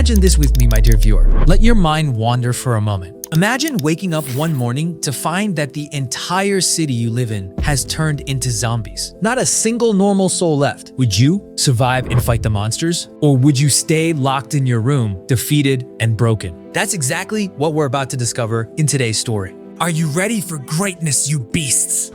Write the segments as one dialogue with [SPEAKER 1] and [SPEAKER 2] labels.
[SPEAKER 1] Imagine this with me, my dear viewer. Let your mind wander for a moment. Imagine waking up one morning to find that the entire city you live in has turned into zombies. Not a single normal soul left. Would you survive and fight the monsters? Or would you stay locked in your room, defeated and broken? That's exactly what we're about to discover in today's story. Are you ready for greatness, you beasts?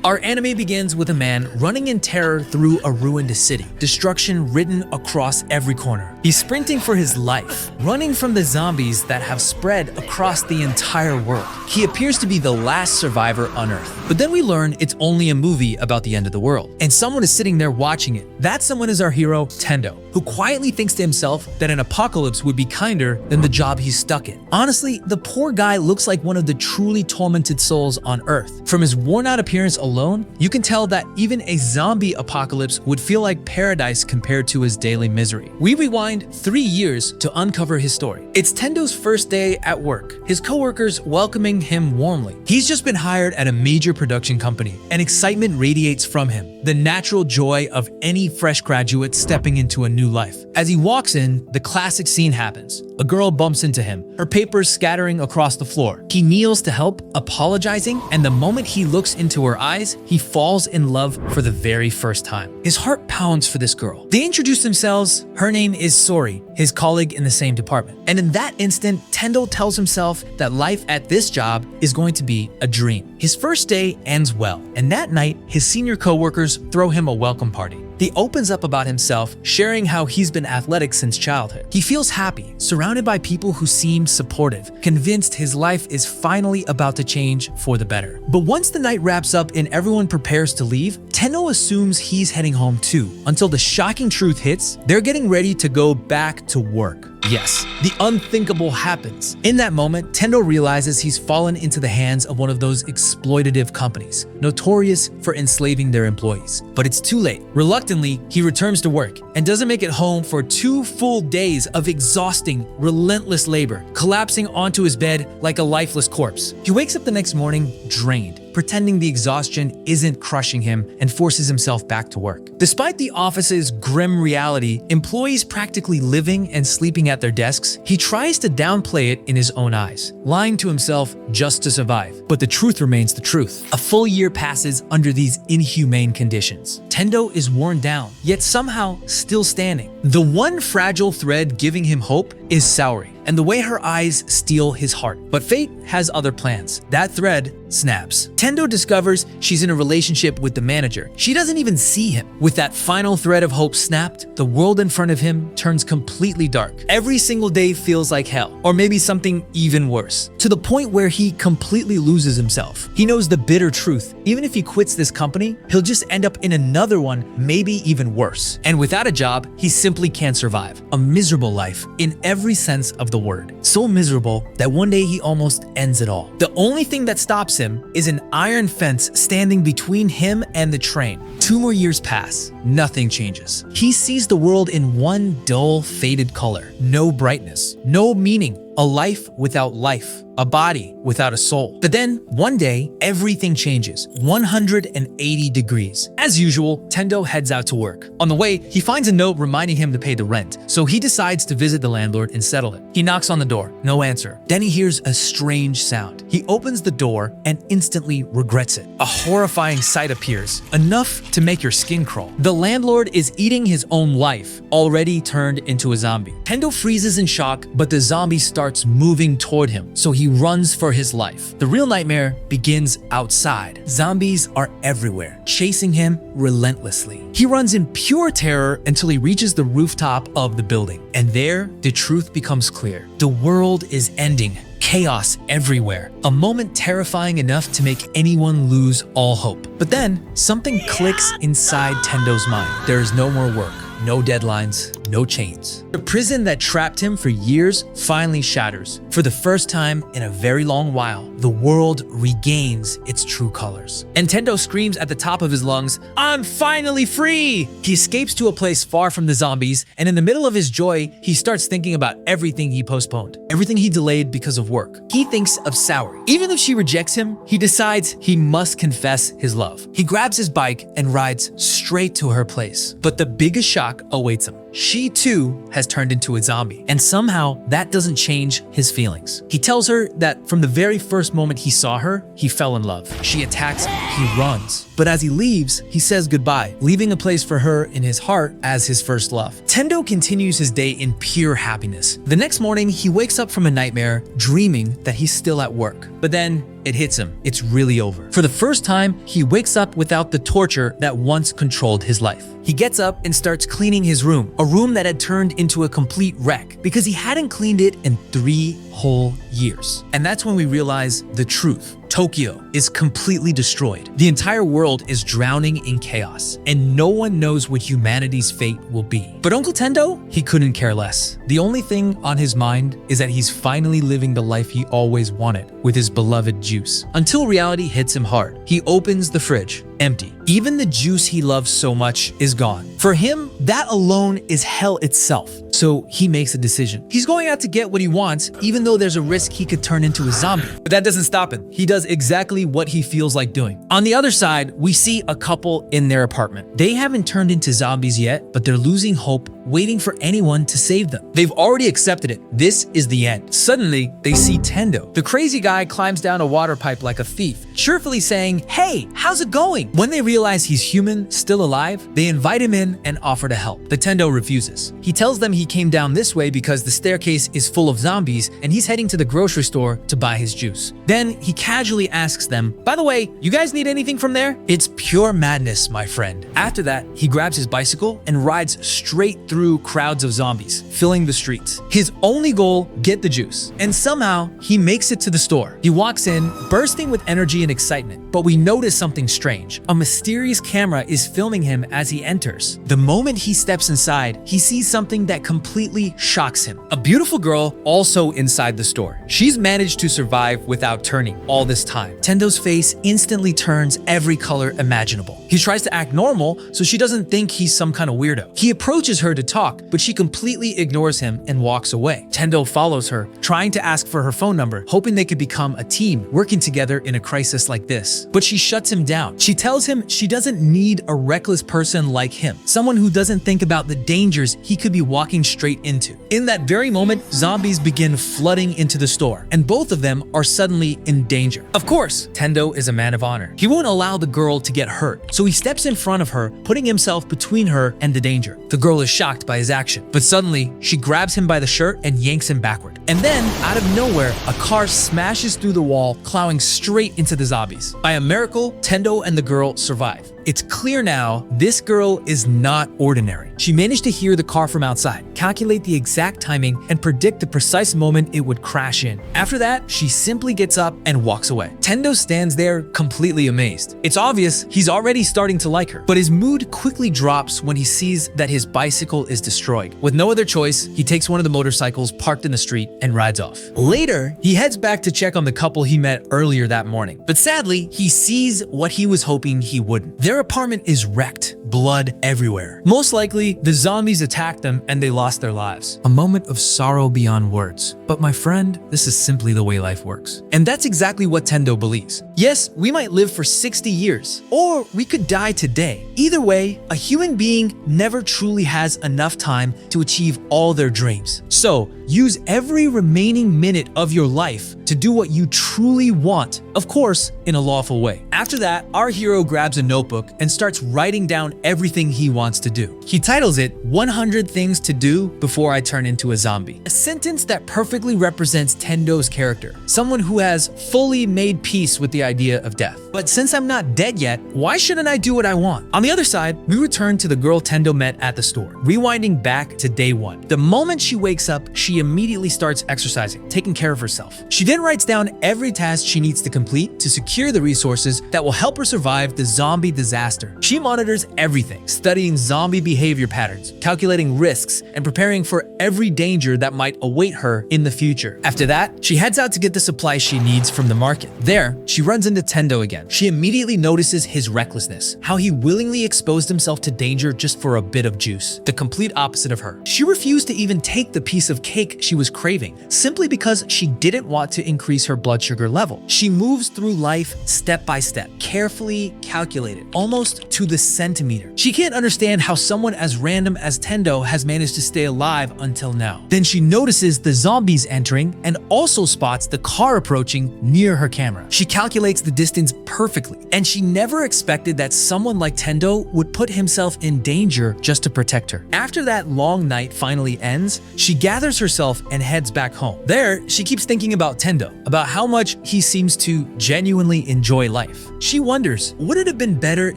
[SPEAKER 1] Our anime begins with a man running in terror through a ruined city, destruction written across every corner. He's sprinting for his life, running from the zombies that have spread across the entire world. He appears to be the last survivor on Earth. But then we learn it's only a movie about the end of the world, and someone is sitting there watching it. That someone is our hero, Tendo, who quietly thinks to himself that an apocalypse would be kinder than the job he's stuck in. Honestly, the poor guy looks like one of the truly tormented souls on Earth. From his worn-out appearance alone, you can tell that even a zombie apocalypse would feel like paradise compared to his daily misery. We rewind 3 years to uncover his story. It's Tendo's first day at work, his coworkers welcoming him warmly. He's just been hired at a major production company, and excitement radiates from him, the natural joy of any fresh graduate stepping into a new life. As he walks in, the classic scene happens. A girl bumps into him, her papers scattering across the floor. He kneels to help, apologizing, and the moment he looks into her eyes, he falls in love for the very first time. His heart pounds for this girl. They introduce themselves. Her name is Sori, his colleague in the same department. And in that instant, Tendo tells himself that life at this job is going to be a dream. His first day ends well, and that night, his senior coworkers throw him a welcome party. He opens up about himself, sharing how he's been athletic since childhood. He feels happy, surrounded by people who seem supportive, convinced his life is finally about to change for the better. But once the night wraps up and everyone prepares to leave, Tendo assumes he's heading home too, until the shocking truth hits. They're getting ready to go back to work. Yes, the unthinkable happens. In that moment, Tendo realizes he's fallen into the hands of one of those exploitative companies, notorious for enslaving their employees. But it's too late. Reluctantly, he returns to work and doesn't make it home for 2 full days of exhausting, relentless labor, collapsing onto his bed like a lifeless corpse. He wakes up the next morning drained, pretending the exhaustion isn't crushing him, and forces himself back to work. Despite the office's grim reality, employees practically living and sleeping at their desks, he tries to downplay it in his own eyes, lying to himself just to survive. But the truth remains the truth. A full year passes under these inhumane conditions. Tendo is worn down, yet somehow still standing. The one fragile thread giving him hope is Saori, and the way her eyes steal his heart. But fate has other plans. That thread snaps. Tendo discovers she's in a relationship with the manager. She doesn't even see him. With that final thread of hope snapped, the world in front of him turns completely dark. Every single day feels like hell, or maybe something even worse, to the point where he completely loses himself. He knows the bitter truth. Even if he quits this company, he'll just end up in another one, maybe even worse. And without a job, he simply can't survive. A miserable life in every sense of the word. So miserable that one day he almost ends it all. The only thing that stops him is an iron fence standing between him and the train. 2 more years pass. Nothing changes. He sees the world in one dull, faded color. No brightness, no meaning. A life without life, a body without a soul. But then, one day, everything changes, 180 degrees. As usual, Tendo heads out to work. On the way, he finds a note reminding him to pay the rent, so he decides to visit the landlord and settle it. He knocks on the door, no answer. Then he hears a strange sound. He opens the door and instantly regrets it. A horrifying sight appears, enough to make your skin crawl. The landlord is eating his own life, already turned into a zombie. Tendo freezes in shock, but the zombie starts moving toward him, so he runs for his life. The real nightmare begins outside. Zombies are everywhere, chasing him relentlessly. He runs in pure terror until he reaches the rooftop of the building. And there, the truth becomes clear. The world is ending. Chaos everywhere. A moment terrifying enough to make anyone lose all hope. But then, something clicks inside Tendo's mind. There is no more work. no deadlines, no chains. The prison that trapped him for years finally shatters. For the first time in a very long while, the world regains its true colors. And Tendo screams at the top of his lungs, "I'm finally free!" He escapes to a place far from the zombies, and in the middle of his joy, he starts thinking about everything he postponed, everything he delayed because of work. He thinks of Saori. Even if she rejects him, he decides he must confess his love. He grabs his bike and rides straight to her place. But the biggest shock awaits him. She too has turned into a zombie, and somehow that doesn't change his feelings. He tells her that from the very first moment he saw her, he fell in love. She attacks him, he runs. But as he leaves, he says goodbye, leaving a place for her in his heart as his first love. Tendo continues his day in pure happiness. The next morning, he wakes up from a nightmare, dreaming that he's still at work. But then it hits him. It's really over. For the first time, he wakes up without the torture that once controlled his life. He gets up and starts cleaning his room, a room that had turned into a complete wreck because he hadn't cleaned it in 3 whole years. And that's when we realize the truth. Tokyo is completely destroyed. The entire world is drowning in chaos, and no one knows what humanity's fate will be. But Uncle Tendo, he couldn't care less. The only thing on his mind is that he's finally living the life he always wanted with his beloved juice. Until reality hits him hard. He opens the fridge, empty. Even the juice he loves so much is gone. For him, that alone is hell itself. So he makes a decision. He's going out to get what he wants, even though there's a risk he could turn into a zombie. But that doesn't stop him. He does exactly what he feels like doing. On the other side, we see a couple in their apartment. They haven't turned into zombies yet, but they're losing hope, waiting for anyone to save them. They've already accepted it. This is the end. Suddenly, they see Tendo. The crazy guy climbs down a water pipe like a thief, cheerfully saying, "Hey, how's it going?" When they realize he's human, still alive, they invite him in and offer to help. But Tendo refuses. He tells them he came down this way because the staircase is full of zombies and he's heading to the grocery store to buy his juice. Then he casually asks them, "By the way, you guys need anything from there?" It's pure madness, my friend. After that, he grabs his bicycle and rides straight through crowds of zombies, filling the streets. His only goal, get the juice. And somehow, he makes it to the store. He walks in, bursting with energy and excitement. But we notice something strange. A mysterious camera is filming him as he enters. The moment he steps inside, he sees something that completely shocks him. A beautiful girl also inside the store. She's managed to survive without turning all this time. Tendo's face instantly turns every color imaginable. He tries to act normal so she doesn't think he's some kind of weirdo. He approaches her to talk, but she completely ignores him and walks away. Tendo follows her, trying to ask for her phone number, hoping they could become a team working together in a crisis like this. But she shuts him down. She tells him she doesn't need a reckless person like him, someone who doesn't think about the dangers he could be walking straight into. In that very moment, zombies begin flooding into the store, and both of them are suddenly in danger. Of course, Tendo is a man of honor. He won't allow the girl to get hurt, so he steps in front of her, putting himself between her and the danger. The girl is shocked by his action, but suddenly, she grabs him by the shirt and yanks him backward. And then, out of nowhere, a car smashes through the wall, plowing straight into the zombies. By a miracle, Tendo and the girl survive. It's clear now, this girl is not ordinary. She managed to hear the car from outside, calculate the exact timing, and predict the precise moment it would crash in. After that, she simply gets up and walks away. Tendo stands there completely amazed. It's obvious he's already starting to like her, but his mood quickly drops when he sees that his bicycle is destroyed. With no other choice, he takes one of the motorcycles parked in the street and rides off. Later, he heads back to check on the couple he met earlier that morning. But sadly, he sees what he was hoping he wouldn't. Their apartment is wrecked, blood everywhere. Most likely, the zombies attacked them and they lost their lives. A moment of sorrow beyond words. But my friend, this is simply the way life works. And that's exactly what Tendo believes. Yes, we might live for 60 years, or we could die today. Either way, a human being never truly has enough time to achieve all their dreams. So, use every remaining minute of your life to do what you truly want, of course, in a lawful way. After that, our hero grabs a notebook and starts writing down everything he wants to do. He titles it 100 Things to Do Before I Turn Into a Zombie. A sentence that perfectly represents Tendo's character, someone who has fully made peace with the idea of death. But since I'm not dead yet, why shouldn't I do what I want? On the other side, we return to the girl Tendo met at the store, rewinding back to day one. The moment she wakes up, she immediately starts exercising, taking care of herself. She then writes down every task she needs to complete to secure the resources that will help her survive the zombie disaster disaster. She monitors everything, studying zombie behavior patterns, calculating risks, and preparing for every danger that might await her in the future. After that, she heads out to get the supplies she needs from the market. There, she runs into Tendo again. She immediately notices his recklessness, how he willingly exposed himself to danger just for a bit of juice, the complete opposite of her. She refused to even take the piece of cake she was craving, simply because she didn't want to increase her blood sugar level. She moves through life step by step, carefully calculated, almost to the centimeter. She can't understand how someone as random as Tendo has managed to stay alive until now. Then she notices the zombies entering and also spots the car approaching near her camera. She calculates the distance perfectly, and she never expected that someone like Tendo would put himself in danger just to protect her. After that long night finally ends, she gathers herself and heads back home. There, she keeps thinking about Tendo, about how much he seems to genuinely enjoy life. She wonders, would it have been better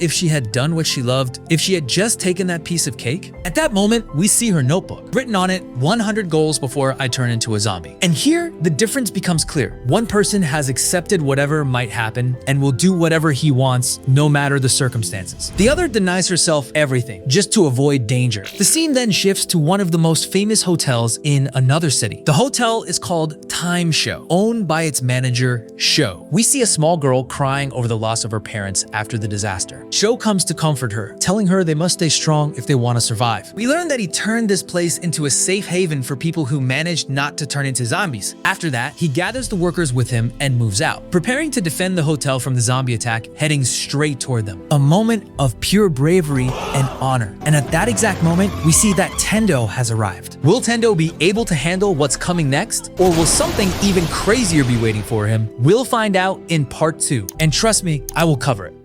[SPEAKER 1] if she had done what she loved, if she had just taken that piece of cake? At that moment, we see her notebook. Written on it, 100 goals before I turn into a zombie. And here, the difference becomes clear. One person has accepted whatever might happen and will do whatever he wants, no matter the circumstances. The other denies herself everything, just to avoid danger. The scene then shifts to one of the most famous hotels in another city. The hotel is called Time Show, owned by its manager, Sho. We see a small girl crying over the loss of her parents after the disaster. Sho comes to comfort her, telling her they must stay strong if they want to survive. We learn that he turned this place into a safe haven for people who managed not to turn into zombies. After that, he gathers the workers with him and moves out, preparing to defend the hotel from the zombie attack, heading straight toward them. A moment of pure bravery and honor. And at that exact moment, we see that Tendo has arrived. Will Tendo be able to handle what's coming next? Or will something even crazier be waiting for him? We'll find out in part 2. And trust me, I will cover it.